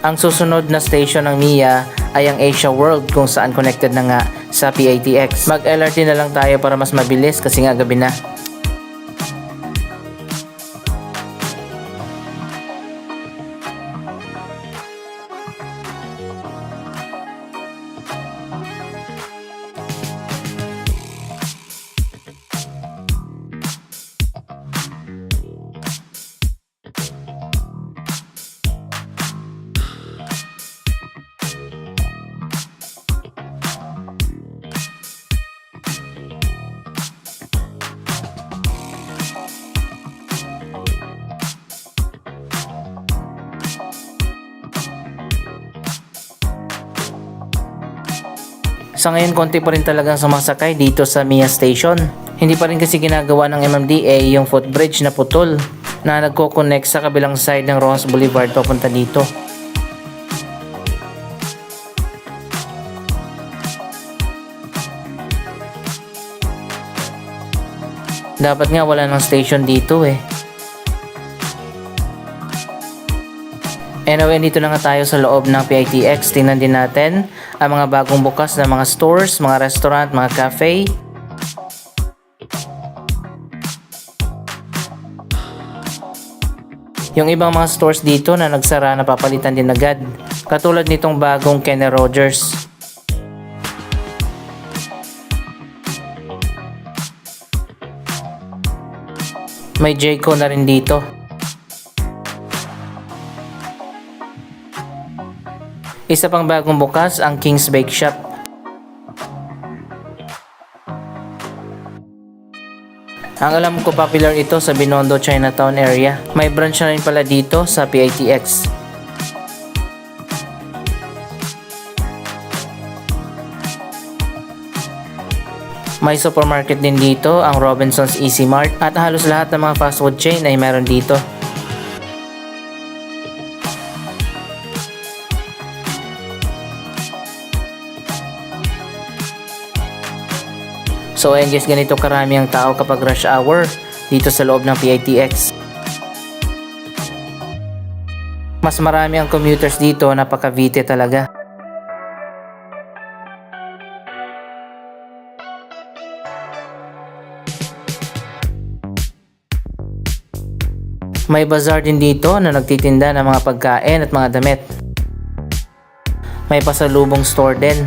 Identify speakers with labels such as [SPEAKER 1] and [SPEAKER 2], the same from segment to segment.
[SPEAKER 1] Ang susunod na station ng MIA ay ang Asia World kung saan connected na nga sa PITX. Mag-LRT na lang tayo para mas mabilis kasi nga gabi na. Sa ngayon, konti pa rin talagang sumasakay dito sa MIA Station. Hindi pa rin kasi ginagawa ng MMDA yung footbridge na putol na nagko-connect sa kabilang side ng Rojas Boulevard papunta dito. Dapat nga wala ng station dito eh. Anyway, dito na nga tayo sa loob ng PITX. Tingnan din natin ang mga bagong bukas na mga stores, mga restaurant, mga cafe. Yung ibang mga stores dito na nagsara na papalitan din agad. Katulad nitong bagong Kenny Rogers. May Jayco na rin dito. Isa pang bagong bukas ang King's Bake Shop. Ang alam ko popular ito sa Binondo, Chinatown area. May branch na rin pala dito sa PITX. May supermarket din dito, ang Robinson's Easy Mart, at halos lahat ng mga fast food chain ay meron dito. So ayun guys, ganito karami ang tao kapag rush hour dito sa loob ng PITX. Mas marami ang commuters dito, napaka-Cavite talaga. May bazaar din dito na nagtitinda ng mga pagkain at mga damit. May pasalubong store din.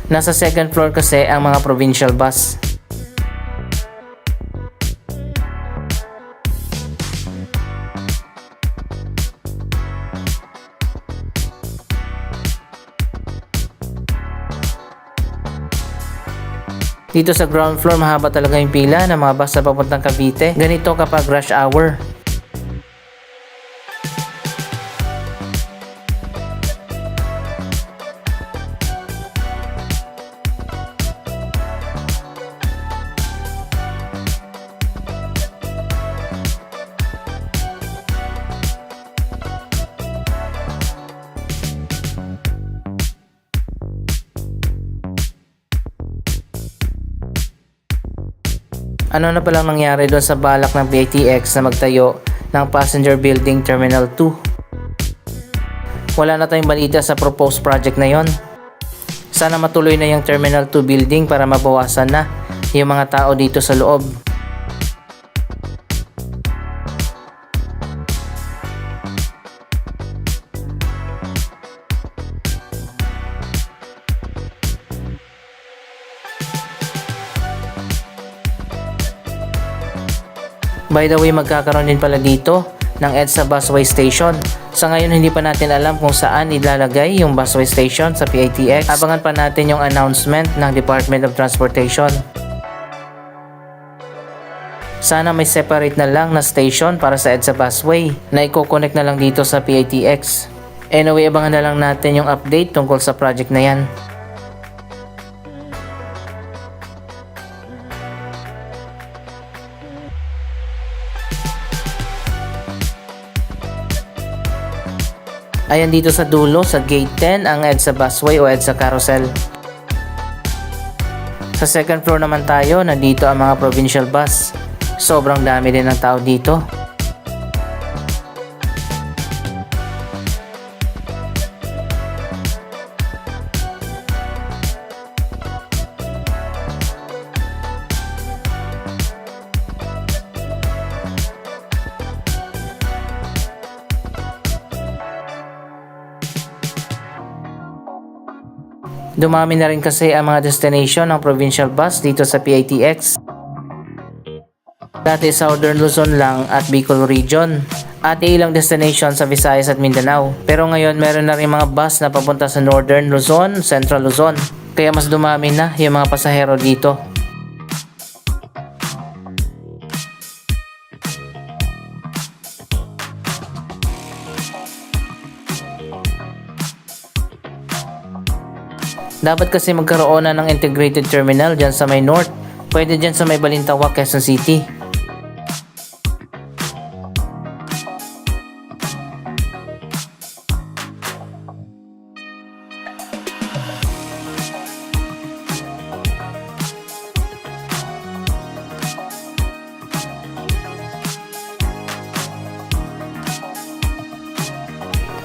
[SPEAKER 1] Nasa second floor kasi ang mga provincial bus. Dito sa ground floor, mahaba talaga yung pila ng mga bus na papuntang Cavite. Ganito kapag rush hour. Ano na palang nangyari doon sa balak ng PITX na magtayo ng Passenger Building Terminal 2? Wala na tayong balita sa proposed project na yon. Sana matuloy na yung Terminal 2 building para mabawasan na yung mga tao dito sa loob. By the way, magkakaroon din pala dito ng EDSA Busway Station. Sa ngayon, hindi pa natin alam kung saan ilalagay yung busway station sa PITX. Abangan pa natin yung announcement ng Department of Transportation. Sana may separate na lang na station para sa EDSA Busway na i-connect na lang dito sa PITX. Anyway, abangan na lang natin yung update tungkol sa project na yan. Ayan dito sa dulo, sa gate 10, ang EDSA Busway o EDSA Carousel. Sa second floor naman tayo, nandito ang mga provincial bus. Sobrang dami din ng tao dito. Dumami na rin kasi ang mga destination ng provincial bus dito sa PITX. Dati Southern Luzon lang at Bicol Region at ilang destination sa Visayas at Mindanao. Pero ngayon meron na rin mga bus na papunta sa Northern Luzon, Central Luzon. Kaya mas dumami na yung mga pasahero dito. Dapat kasi magkaroon na ng integrated terminal dyan sa may north. Pwede dyan sa may Balintawak, Quezon City.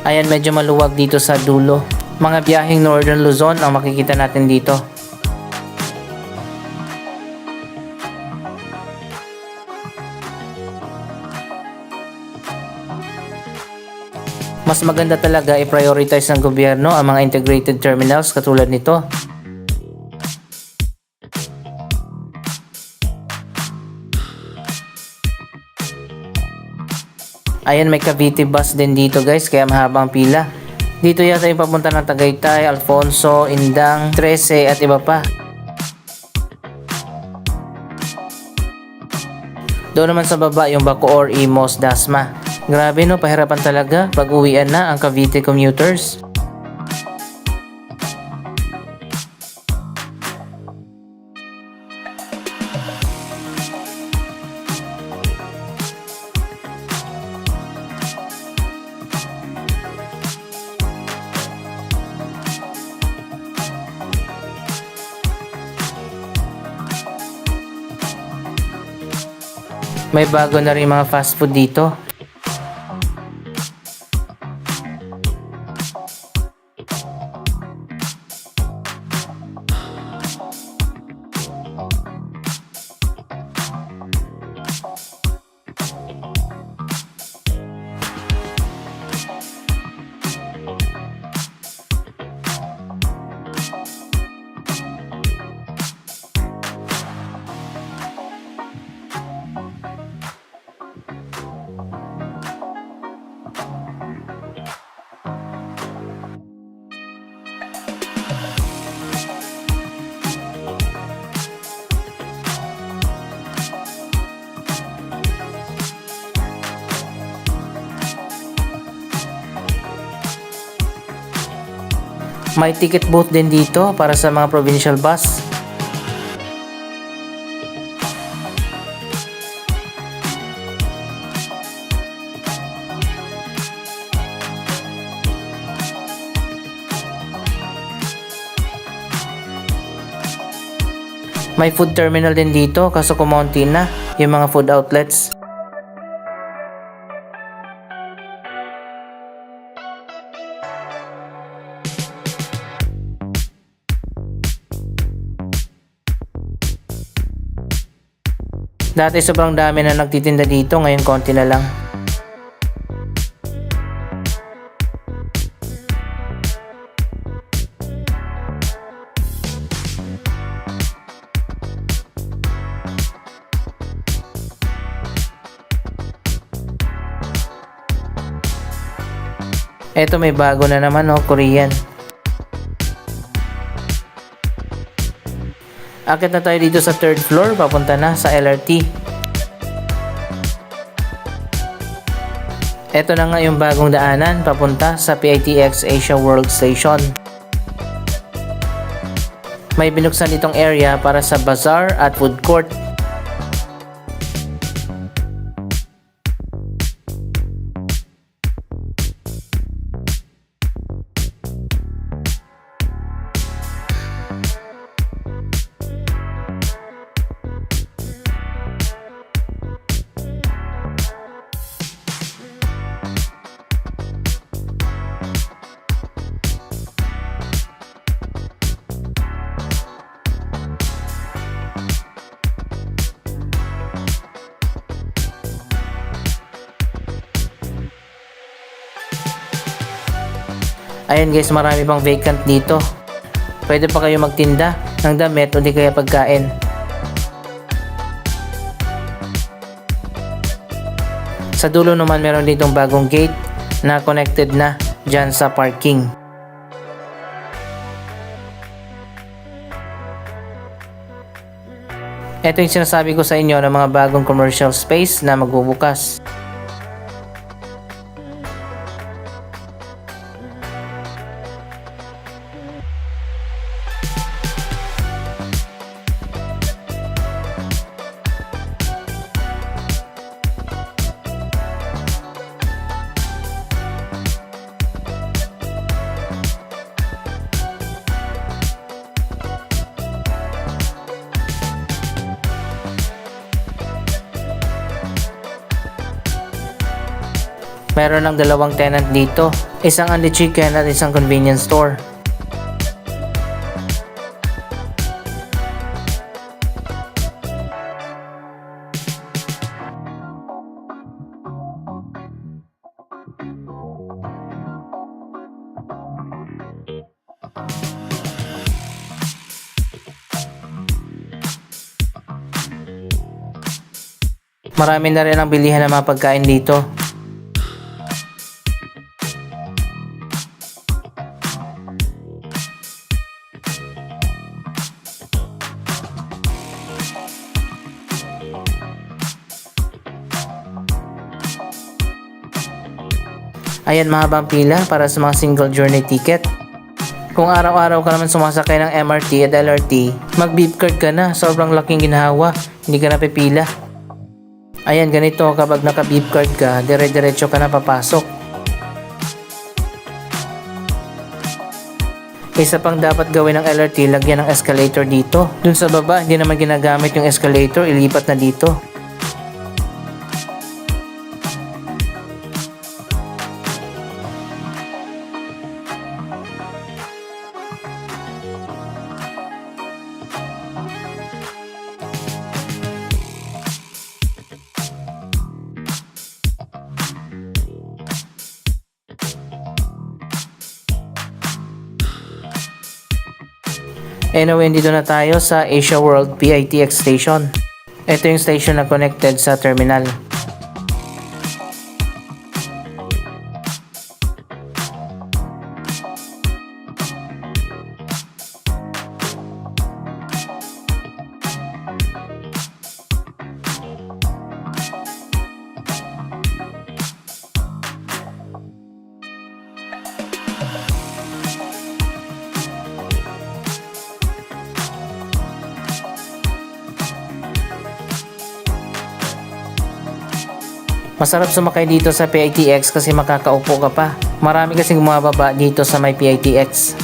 [SPEAKER 1] Ayan, medyo maluwag dito sa dulo. Mga biyaheng Northern Luzon ang makikita natin dito. Mas maganda talaga i-prioritize ng gobyerno ang mga integrated terminals katulad nito. Ayan, may Cavite bus din dito guys, kaya mahabang pila. Dito yata yung papunta ng Tagaytay, Alfonso, Indang, 13 at iba pa. Doon naman sa baba yung Bacoor, Imos, Dasma. Grabe no, pahirapan talaga pag uwian na ang Cavite commuters. May bago na rin mga fast food dito. May ticket booth din dito para sa mga provincial bus. May food terminal din dito kaso kumonti na yung mga food outlets. Dati sobrang dami na nagtitinda dito, ngayon konti na lang. Eto, may bago na naman, oh, Korean. Akit na tayo dito sa 3rd floor, papunta na sa LRT. Ito na nga yung bagong daanan, papunta sa PITX Asia World Station. May binuksan itong area para sa bazaar at food court. Ayan guys, marami pang vacant dito. Pwede pa kayo magtinda ng damit o di kaya pagkain. Sa dulo naman meron ditong bagong gate na connected na dyan sa parking. Ito yung sinasabi ko sa inyo ng mga bagong commercial space na magbubukas. Meron ng dalawang tenant dito, isang Andy Chicken at isang convenience store. Marami na rin ang bilihan ng mga pagkain dito. Ayan, mahabang pila para sa mga single journey ticket. Kung araw-araw ka naman sumasakay ng MRT at LRT, mag-beep card ka na, sobrang laking ginhawa, hindi ka na pipila. Ayan, ganito kapag naka-beep card ka, dire-diretso ka na papasok. Isa pang dapat gawin ng LRT, lagyan ng escalator dito. Dun sa baba, hindi naman ginagamit yung escalator, ilipat na dito. Anyway, dito na tayo sa Asia World PITX station. Ito yung station na connected sa terminal. Masarap sumakay dito sa PITX kasi makakaupo ka pa. Marami kasing bumababa dito sa may PITX.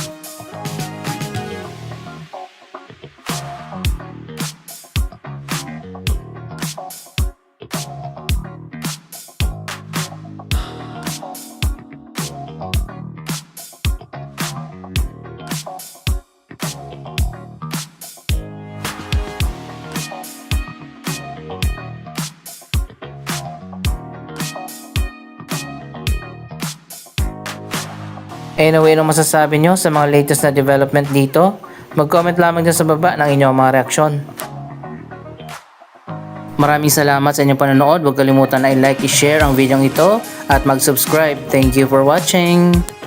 [SPEAKER 1] Anyway, anong masasabi nyo sa mga latest na development dito? Mag-comment lamang dyan sa baba ng inyong mga reaksyon. Maraming salamat sa inyong panonood. Huwag kalimutan na i-like, i-share ang video ito at mag-subscribe. Thank you for watching!